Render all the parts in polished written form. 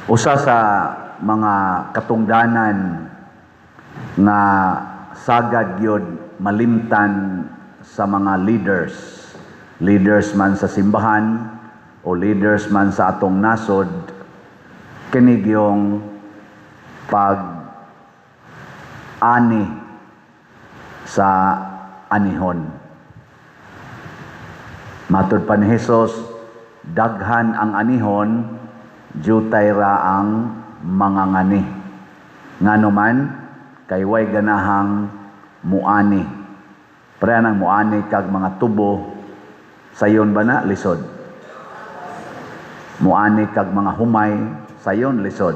Usa sa mga katungdanan nga sagad gyud malimtan sa mga leaders man sa simbahan o leaders man sa atong nasod, kinig yung pag-ani sa anihon. Matud pa ni Hesus, daghan ang anihon, jutay ra ang mga ngani. Ngano man, kay way ganahang muani. Pre nang muani kag mga tubo, sayon ba na lisod? Muani kag mga humay, sayon lisod.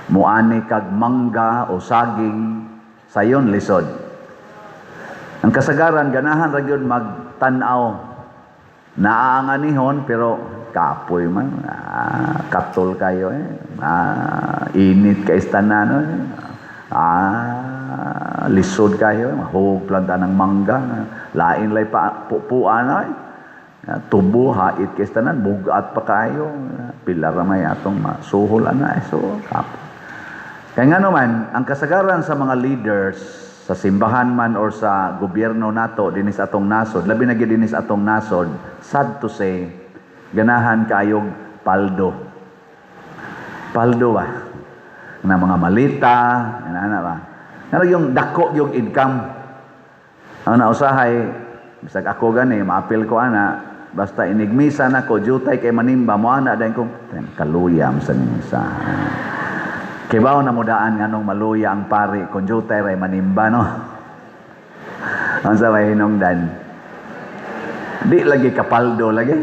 Muani kag mangga o saging, sayon lisod. Ang kasagaran, ganahan ra gyud magtan-aw. Naaanganihon pero kapoy man, katol kayo init ka istanan, lisod kayo, mahug planta ng mangga, lain lay pa pupuan tubo hait ka istanan, bugat pa kayo, pilar may atong masuhol so kapoy. Kaya nga naman, ang kasagaran sa mga leaders sa simbahan man or sa gobyerno nato dinis atong nasod, labi na gyud dinis atong nasod, sad to say, ganahan kayog paldo na mga malita, ana ba. Pero yung dako yung income. Ang nausahay, bisag ako gani, maapil ko ana, basta inigmisa na ko, jutay kay manimba, mo ana dahin ko, kaluyam sa misa. Kibaw na mudaan nga nung maluya ang pari, kung jutay ray manimba, no? Ang sa may hinungdan. Di lagi kapaldo lagi.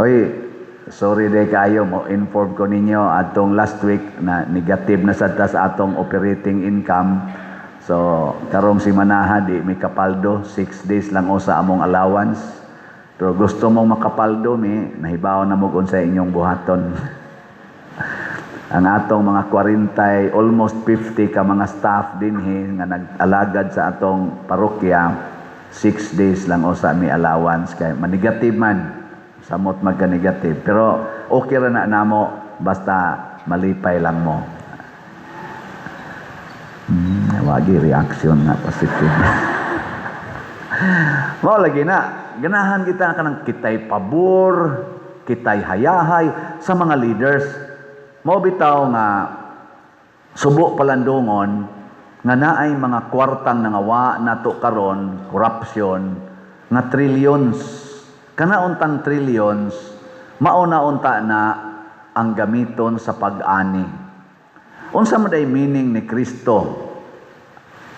Oy, sorry day kayo, mo inform ko ninyo atong last week na negative na sa atong operating income. So karong si manaha di may kapaldo, 6 days lang o sa among allowance. Pero gusto mong makapaldo mi, nahibaw na mo sa inyong buhaton. Ang atong mga 40, almost 50 ka mga staff dinhi nga nag-alagad sa atong parokya, 6 days lang o sa mi allowance kay manigative man, samot magka-negative, pero okay ra na namo basta malipay lang mo. Wagi reaction na positive. Mao lagi na ganahan kita kanang kitay pabor, kitay hayahay sa mga leaders. Mao bitaw nga subo palandungon nga naay mga kwartang nangawa nato karon, corruption nga trillions. Kana untang trillions mauna-unta na ang gamiton sa pag-ani. Unsa man day meaning ni Kristo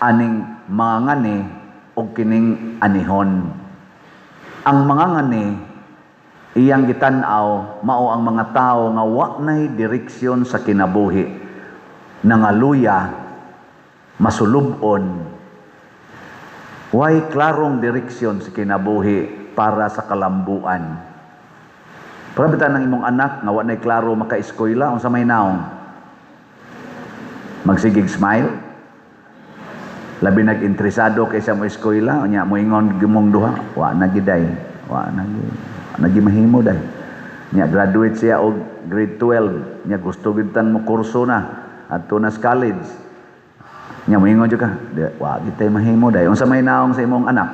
aning mga ngani og kining anihon? Ang mga ngani iyang gitan-aw mao ang mga tawo nga wa nay direksyon sa kinabuhi, nangaluya, masulubon, way klarong direksyon sa kinabuhi para sa kalambuan. Parabitan ng imong anak nga wa nay klaro maka-eskwela, unsa may naong? Magsigig smile? Labi nag-interesado kaysa mo eskwela, unya mo ingon gimong duha, wa na giday, wa na nagimahimo dai. Nya graduate siya og grade 12, nya gusto gid tang mo kurso na adto na college. Nya moingon jud ka, wa gitay mahimo dai. Unsa may naong sa imong anak?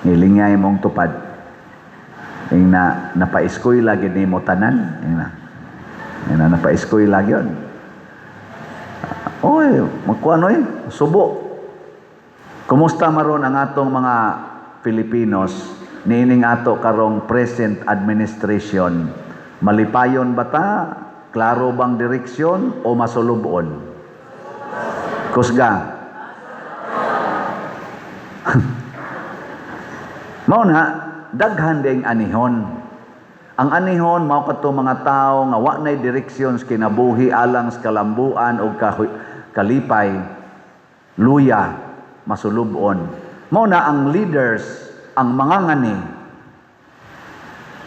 Nilingay mong tupad. Ing na napa-eskwela gid nimo tanan, ing na napa-eskwela gyud. Oy, magkuan oy, subo. Kumusta maron ang atong mga Pilipinos niining ato karong present administration? Malipayon ba ta? Klaro bang direksyon o masulubon? Kusga. Mao na daghan ding anihon. Ang anihon mao kadto mga tawo nga wa nay direksyon sa kinabuhi alang sa kalambuan o kalipay, luya, masulubon. Mao na ang leaders, ang mga ngani,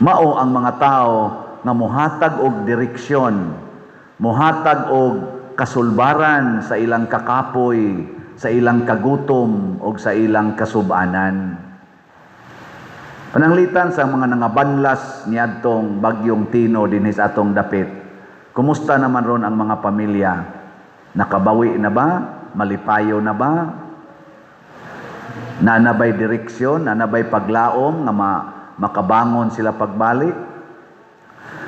mao ang mga tao nga mohatag og direksyon, mohatag og kasulbaran sa ilang kakapoy, sa ilang kagutom o sa ilang kasub-anan. Pananglitan sa mga nangabanlas niadtong bagyong Tino dinhi sa atong dapit. Kumusta naman ron ang mga pamilya? Nakabawi na ba? Malipayo na ba? Nanabay direksyon, nanabay paglaom nga makabangon sila pagbalik?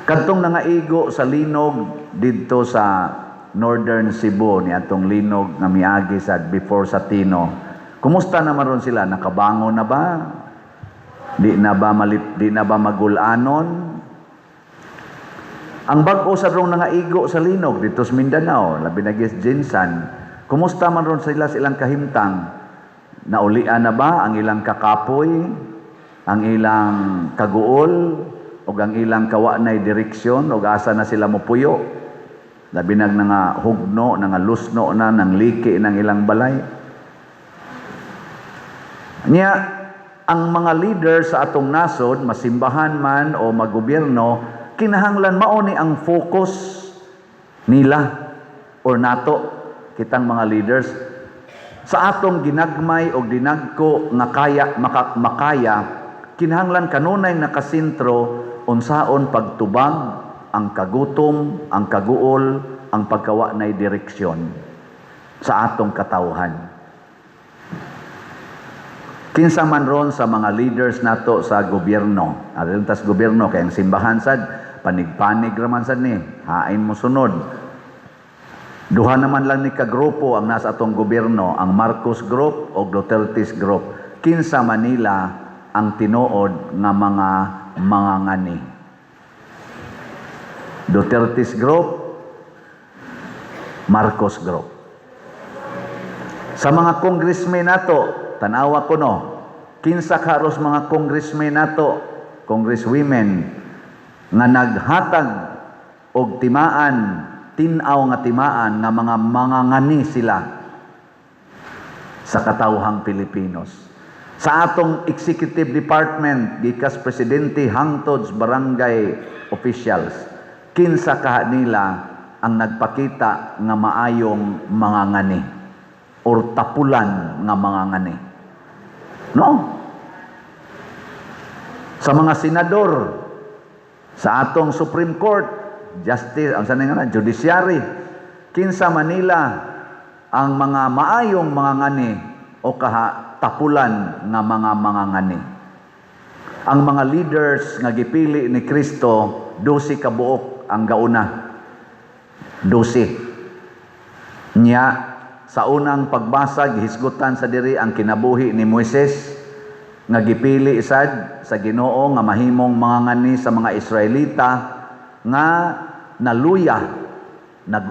Kadtong nangaigo sa linog didto sa Northern Cebu ni atong linog nga miagi sa before sa Tino. Kumusta naman ron sila? Nakabangon na ba? Di na ba magulanon? Ang bag-o sa rong nangaigo sa linog dito sa Mindanao, labi na gis Jinsan. Kumusta man ron sila sa ilang kahimtang? Naulian na ba ang ilang kakapoy, ang ilang kaguol, o ang ilang kawanay direksyon, o asa na sila mopuyo? Labi na nga hugno, nga lusno na, nang liki ng ilang balay. Niya, ang mga leader sa atong nasod, masimbahan man o maggobyerno, kinahanglan mao ni ang focus nila or nato kitang mga leaders sa atong ginagmay o dinagko nga makaya kinahanglan kanunay nakasentro unsaon pagtubag ang kagutom, ang kaguol, ang pagkawa nay direksyon sa atong katawhan. Kinsa man ron sa mga leaders nato sa gobyerno, aron tas gobyerno kay ang simbahan sad panig-panig raman sad ni, hain mo sunod. Duha naman lang ni kagrupo ang nasa atong gobyerno, ang Marcos Group o Duterte's Group. Kinsa Manila ang tinuod nga mga ngani. Duterte's Group, Marcos Group. Sa mga congressmen nato, tanawa ko no, kinsa karos mga congressmen nato, congresswomen, nga naghatag og timaan, tinaw nga timaan nga mga ngani sila sa katawhang Pilipinos. Sa atong executive department, gikas presidente hangtod barangay officials, kinsa kaha nila ang nagpakita nga maayong mga ngani or tapulan nga mga ngani. No? Sa mga senador, sa atong Supreme Court, Justice, ang sanay nga na, Judiciary, kinsa Manila ang mga maayong mga ngani o kaha tapulan nga mga ngani. Ang mga leaders nga gipili ni Kristo, 12 ka buok ang gauna. 12. Nya, sa unang pagbasa, gihisgutan sa diri ang kinabuhi ni Moises, nga gipili sad sa Ginoo nga mahimong mga ngani sa mga Israelita nga naluya,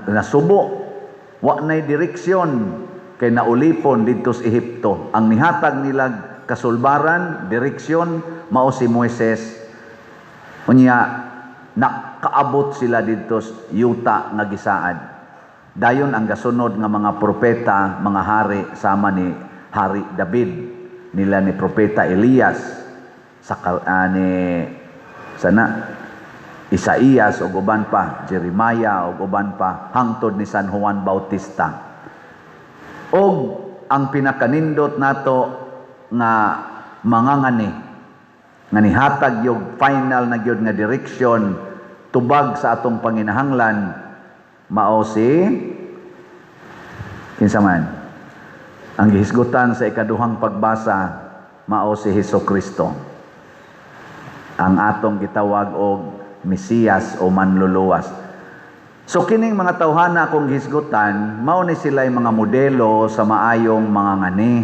nasubo, wa nay direksyon kay naulipon didto sa Ehipto. Ang nihatag nila kasulbaran, direksyon mao si Moises. Unya nakaabot sila didto sa yuta nga gisaad. Dayon ang gasunod nga mga propeta, mga hari sama ni Hari David, nila ni propeta Elias, Isaías o uban pa, Jeremiah o uban pa, hangtod ni San Juan Bautista. O ang pinakanindot nato nga mga ngani, nga nihatag yung final na gyud nga direksyon tubag sa atong panginahanglan, mao si kinsa man ang gihisgutan sa ikaduhang pagbasa, mao si Hesukristo, ang atong gitawag og Mesiyas o manluluwas. So kining mga tawhana akong gihisgutan, mao ni sila mga modelo sa maayong mga ngani.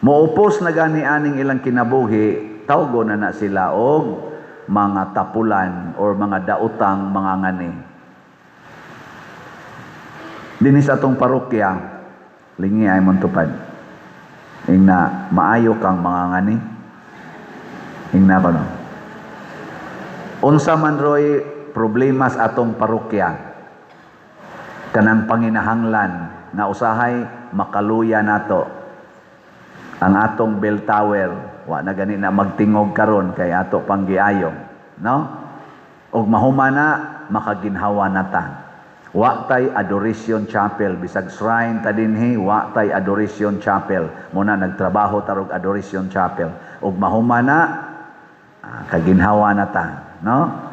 Moupos na gani aning ilang kinabuhi, tawgo na sila og mga tapulan or mga daotang mga ngani. Dinis atong parokya, lingi ay mong tupad. Ingna, maayo kang mga ngani. Ingna ba no? Unsa man roy problema sa atong parokya, kanang panginahanglan na usahay makaluya nato. Ang atong bell tower, wa na gani na magtingog karon kay ato pang giayong, no? Og mahumana makaginhawa nata. Wa tay adoration chapel, bisag shrine ta dinhi, wa tay adoration chapel. Muna nagtrabaho tarog adoration chapel. Og mahumana kaginhawa na ta, no?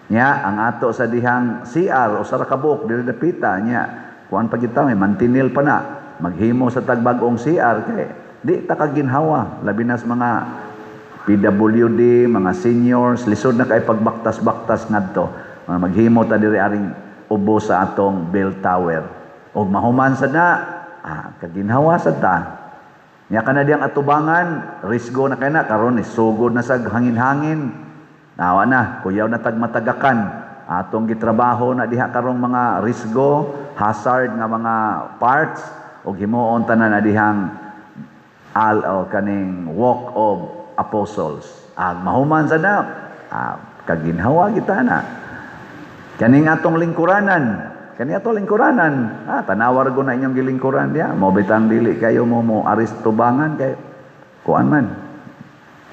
Nya ang ato sa dihang CR o sa rakabok dili dapita nya kuan pa kita may mantinil pa na maghimo sa tagbag-ong CR kay di ta kaginhawa labi na sa mga PWD, mga seniors lisod na kay pagbaktas-baktas ngadto. Maghimo ta diri aring ubo sa atong bell tower. Og mahuman sad na kaginhawa sad ta. Nya kana diyang atubangan, risgo na kay na karon isugod na sa hangin-hangin. Nawa na, kuyaw na tagmatagakan. Atong gitrabaho na diha karong mga risgo, hazard nga mga parts og himuon tanan na dihang kaning walk of apostles. Mahuman sa na, kaginhawa kita na. Kaning atong lingkuranan, tanawar ko na inyong gilingkuran diya. Mo bitang dili kayo mo aristubangan kay kuan man.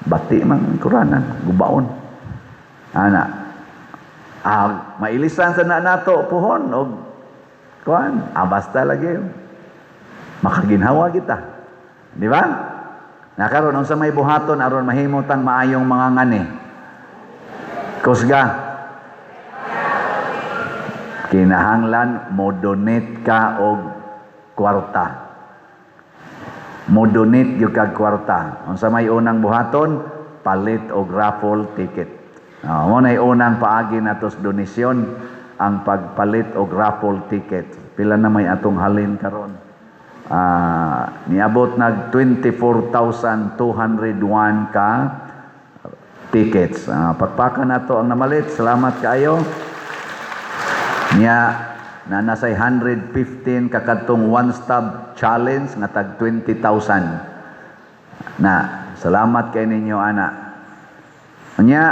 Bati man lingkuranan, gubaon. Mailisan sa nato puhon og kuan, basta lagi. Makaginhawa kita. Di ba? Nakaroon unsa may buhaton aron mahimutang maayong mga ngani. Kusga. Kinahanglan mo donate ka og kwarta. Mo donate gyud kag kwarta. Unsa may unang buhaton, palit og raffle ticket. Mo nay unang paagi natos donasyon ang pagpalit og raffle ticket. Pila na may atong halin karon? Niabot nag 24,201 ka tickets. Pagpaka na to ang namalit. Salamat kayo. Niya na nasay 115 kakatong one-stop challenge nga tag 20,000. Salamat kay ninyo ana. Niya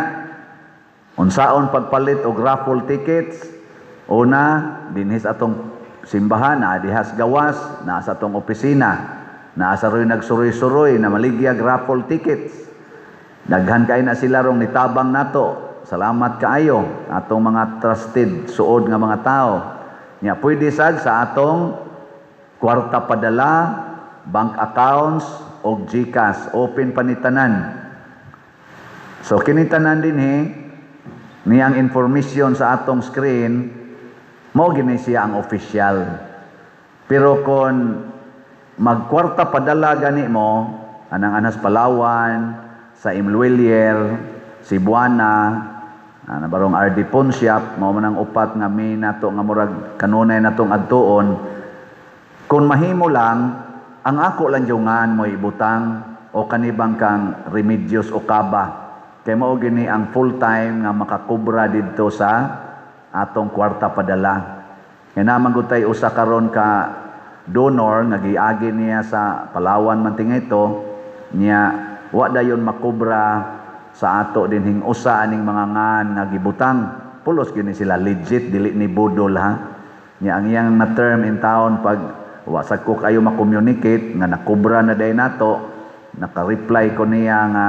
unsaon pagpalit og raffle tickets? Una, dinhis atong simbahan na dihas gawas na sa atong opisina na sa roy nagsuroy-suroy na maligyag raffle tickets. Daghan kay na sila rong nitabang nato. Salamat kaayo atong mga trusted suod nga mga tao. Nya pwede sad sa atong kwarta padala, bank accounts og GCash open panitanan. So kinitanan din niyang information sa atong screen mo gini siya ang official. Pero kung magkwarta padala gani mo anang Anas Palawan, sa Imluelier, Cebuana, barong RD Pawn Shop, mao man ang upat nga may nato nga murag kanunay natong adtuon. Kung mahimo lang ang ako lang jungan mo ibutang o kanibang kang Remedios Okaba. Kay mao gini ang full time nga makakubra didto sa atong kwarta padala. Kaya naman gutay usa karon ka donor nga giagi niya sa Palawan man tingay ito niya wa dayon makubra sa ato dinhing usa aning mga ngan nga gibutang. Pulos gini sila legit dili ni budol ha. Nya ang iyang na term in town pag wa sad ko kayo ma-communicate nga nakubra na day nato, naka-reply ko niya nga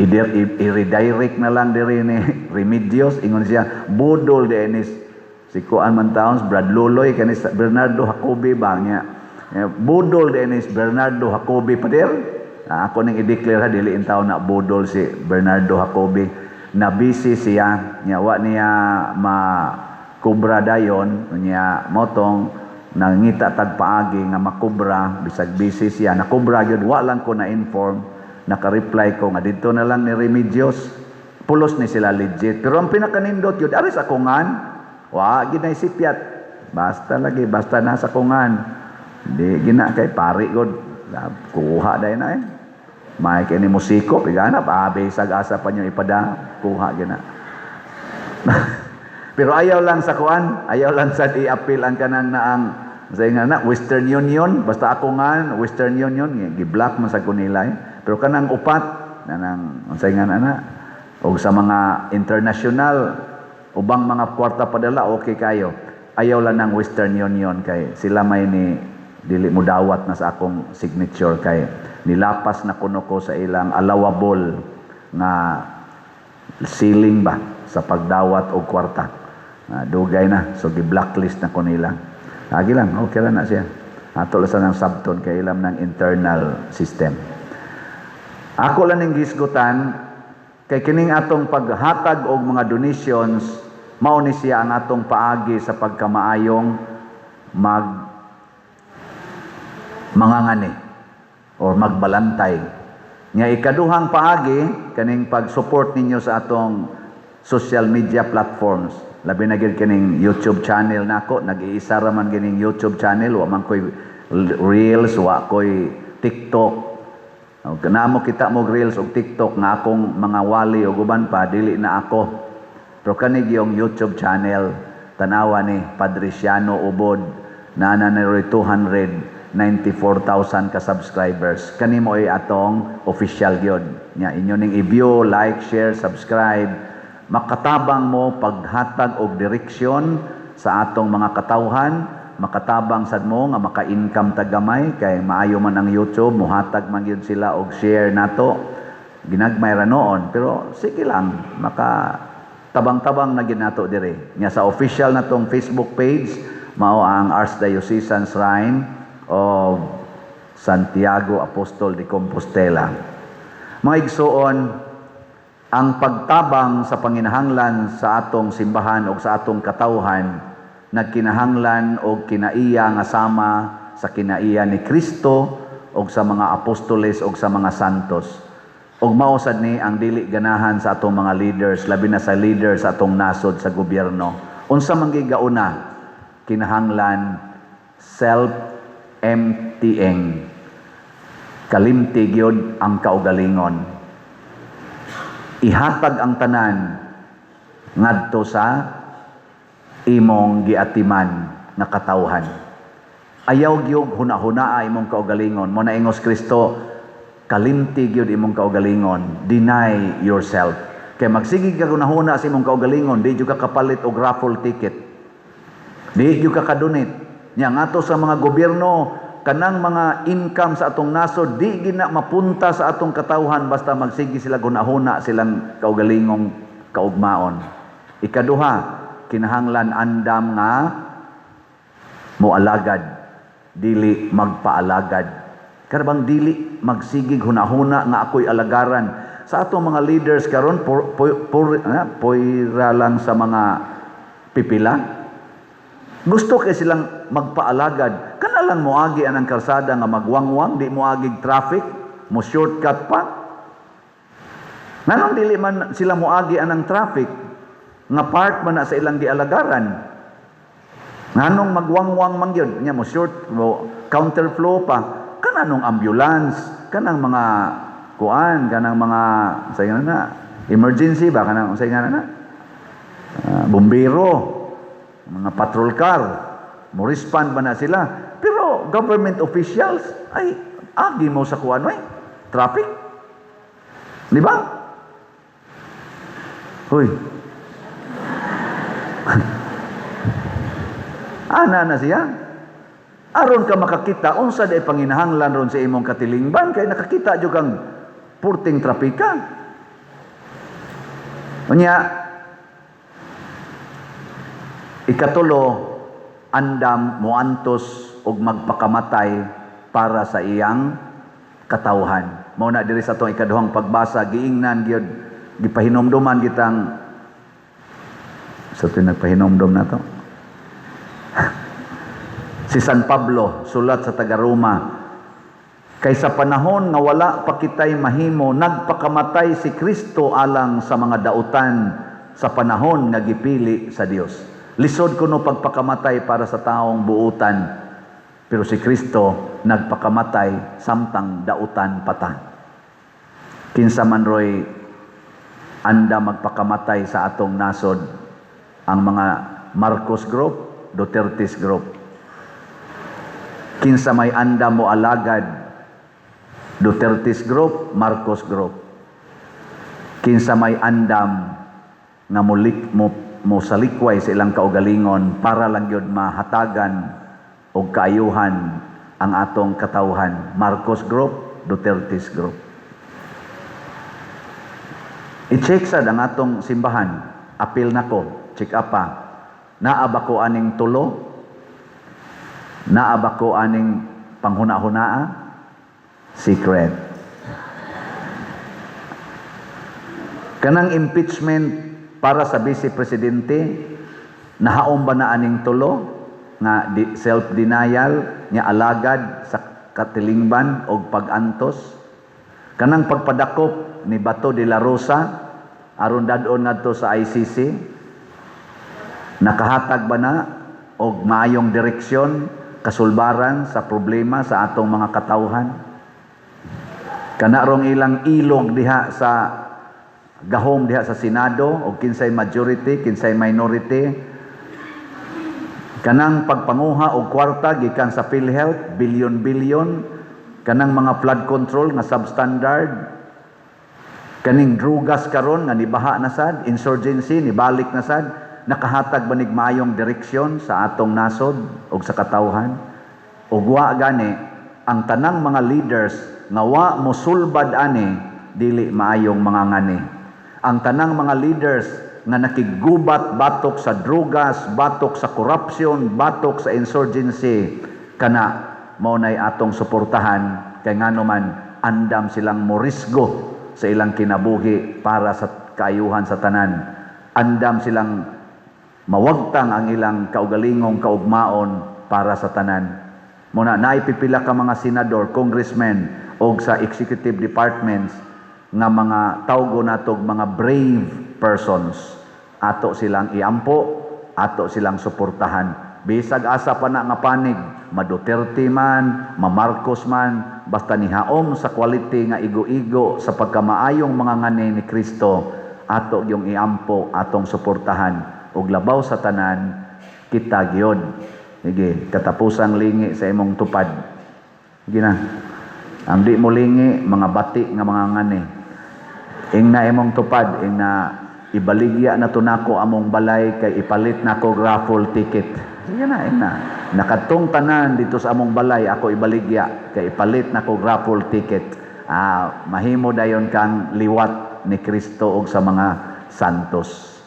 i-redirect na lang diri ni Remedios ingon siya budol denis si kuan man taon Brad Luloy kanis Bernardo Jacobi ba niya budol denis Bernardo Jacobi pader. Ako ning i-declare dili in taon na budol si Bernardo Jacobi na busy siya nya wa niya makubra dayon nya motong nangita tagpaagi nga makubra bisag busy siya nakubra gyud wa lang ko na inform. Naka-reply ko nga dito na lang ni Remedios. Pulos ni sila legit. Pero ang pinakanindot yun, aris akungan. Wa, ginay sipyat. Basta lagi, basta nasa kungan. Di, gina kay pari god. Kuha dahi na May kini musiko, piganap, sag asa pa nyo ipada. Kuha gina. Pero ayaw lang sa kuan, ayaw lang sa i-appeal ang kanang naang say nga na Western Union, basta akungan, Western Union, gi-block man sa kunilay. Pero kanang upat nanang unsay nga na og sa mga international ubang mga kwarta padala okay kayo. Ayaw lang ng Western Union kay sila may ni dili mo dawat na sa akong signature kay nilapas na kuno ko sa ilang allowable nga ceiling ba sa pagdawat og kwarta. Dugay na so gi-blacklist na ko nila. Lagi lang okay lang na siya. Ato lang sa ng subton kay ilam ng internal system. Ako lang ng gisgutan Kay kining atong paghatag og mga donations, mao ni siya ang atong paagi sa pagkamaayong mangangani or magbalantay. Nga ikaduhang paagi kaning pag-support ninyo sa atong social media platforms. Labi na gid kining YouTube channel nako, nag-iisa ra man kining YouTube channel, wa man koy Reels, wa koy TikTok. Kanamo kita mo Reels og TikTok nga akong mga wali o guban pa dili na ako. Pero kani yung YouTube channel tanawa ni Padriciano Ubod na nanay 294,000 ka subscribers. Kani mo ay atong official gyud. Nya inyo ning i-view, like, share, subscribe. Makatabang mo paghatag og direksyon sa atong mga katawhan, makatabang sad mo nga maka-income tagamay kay maayo man ang YouTube, muhatag man gyud sila og share nato. Ginagmay ra noon, pero sige lang, maka tabang-tabang na ginato dire. Nya sa official natong Facebook page mao ang Archdiocesan Shrine of Santiago Apostol de Compostela. Mga igsoon, ang pagtabang sa panginahanglan sa atong simbahan o sa atong katawhan nagkinahanglan o kinaiya nga sama sa kinaiya ni Kristo o sa mga apostoles o sa mga santos. Og mausad ni ang dili ganahan sa atong mga leaders, labi na sa leaders sa atong nasod sa gobyerno. Unsa man gigauna, kinahanglan self-emptying. Kalimti gyud ang kaugalingon. Ihatag ang tanan ngadto sa imong giatiman nga katawhan. Ayaw gyud hunahunaa imong kaugalingon. Mo na ingos Kristo, kalimti gyud imong kaugalingon. Deny yourself. Kay magsige ka hunahuna sa imong kaugalingon, di gyud ka kapalit og raffle ticket. Di gyud ka kadonate. Nya ngadto sa mga gobyerno, kanang mga income sa atong nasod di gina mapunta sa atong katawhan basta magsigi sila gunahuna silang kaugalingong kaugmaon. Ikaduha, kinahanglan andam nga moalagad, dili magpaalagad. Karabang dili magsigig hunahuna nga ako'y alagaran. Sa atong mga leaders karon poira lang sa mga pipila. Gusto kay silang magpaalagad. Kana lang moagi anang kalsada nga magwangwang, di moagig traffic, mo shortcut pa. Nanong dili man sila moagi anang traffic, nga part man na sa ilang gialagaran. Nanong magwangwang man gyud, nya mo counterflow pa. Kananong ambulance, kanang mga kuan, kanang mga say na emergency ba kanang say na bombero, mga patrol car, mo respond ba na sila? Pero government officials ay agi mo sa kuan ay traffic. Di ba? Hoy. Ana na siya. Aron ka makakita unsa day panginahanglan ron sa imong katilingban kay nakakita jud kang purting trapika. Unya ikatulo, andam moantos og magpakamatay para sa iyang katawhan. Mao na diri sa atong ikaduhang pagbasa, giingnan gyud gipahinomdoman gitang sa nagpahinomdom na to. Si San Pablo sulat sa taga-Roma, kay sa panahon nga wala pa kitay mahimo, nagpakamatay si Kristo alang sa mga dautan sa panahon nga gipili sa Dios. Lisod kuno pagpakamatay para sa taong buutan, pero si Kristo nagpakamatay samtang dautan pata. Kinsa man roy anda magpakamatay sa atong nasod, ang mga Marcos Group, Duterte's Group. Kinsa may anda mo alagad, Duterte's Group, Marcos Group. Kinsa may andam nga mo salikway sa ilang kaugalingon para lang yun mahatagan o kaayuhan ang atong katawhan. Marcos Group, Duterte's Group. I-check sad ang atong simbahan. Apil nako, check up pa. Naaba ko aning tulo, naaba ko aning panghuna-hunaa, secret. Kanang impeachment para sa Vice Presidente, nahaom ba na aning tulo nga self-denial nga alagad sa katilingban o pag-antos? Kanang pagpadakop ni Bato de la Rosa aron dadon ngadto sa ICC, nakahatag ba na og maayong direksyon, kasulbaran sa problema sa atong mga katawhan? Kanarong ilang ilog diha sa gahom diha sa Senado o kinsay majority, kinsay minority, kanang pagpanguha og kwarta gikan sa PhilHealth, bilyon-bilyon, kanang mga flood control nga substandard, kaning drugas karon nga nibaha na sad, insurgency nibalik na sad, nakahatag ba nig maayong direksyon sa atong nasod o sa katawhan? Ug wa gani ang tanang mga leaders nga wa mosulbad ani dili maayong mga ngani. Ang tanang mga leaders nga nakigubat batok sa drugas, batok sa corruption, batok sa insurgency, kana mao nay atong suportahan kay ngano man andam silang morisgo sa ilang kinabuhi para sa kaayuhan sa tanan. Andam silang mawagtang ang ilang kaugalingong kaugmaon para sa tanan. Muna naipipila ka mga senador, congressmen o sa executive departments nga mga tawgo natog mga brave persons. Ato silang iampo, ato silang suportahan. Bisag asa pa na nga panig, ma-Duterte man, ma-Marcos man, basta nihaom sa quality nga igo-igo sa pagkamaayong mga ngani ni Kristo, ato yung iampo, atong suportahan. Ug labaw sa tanan, kita gyud. Sige, katapusang lingi sa imong tupad. Sige na. Ang di mo lingi, mga bati nga mga ngani. Ing na imong tupad, ing na ibaligya na to nako among balay kay ipalit nako raffle ticket. Sige na, ing na. Nakatong tanan dito sa among balay, ako ibaligya kay ipalit nako raffle ticket. Mahimo dayon kang liwat ni Kristo og sa mga santos.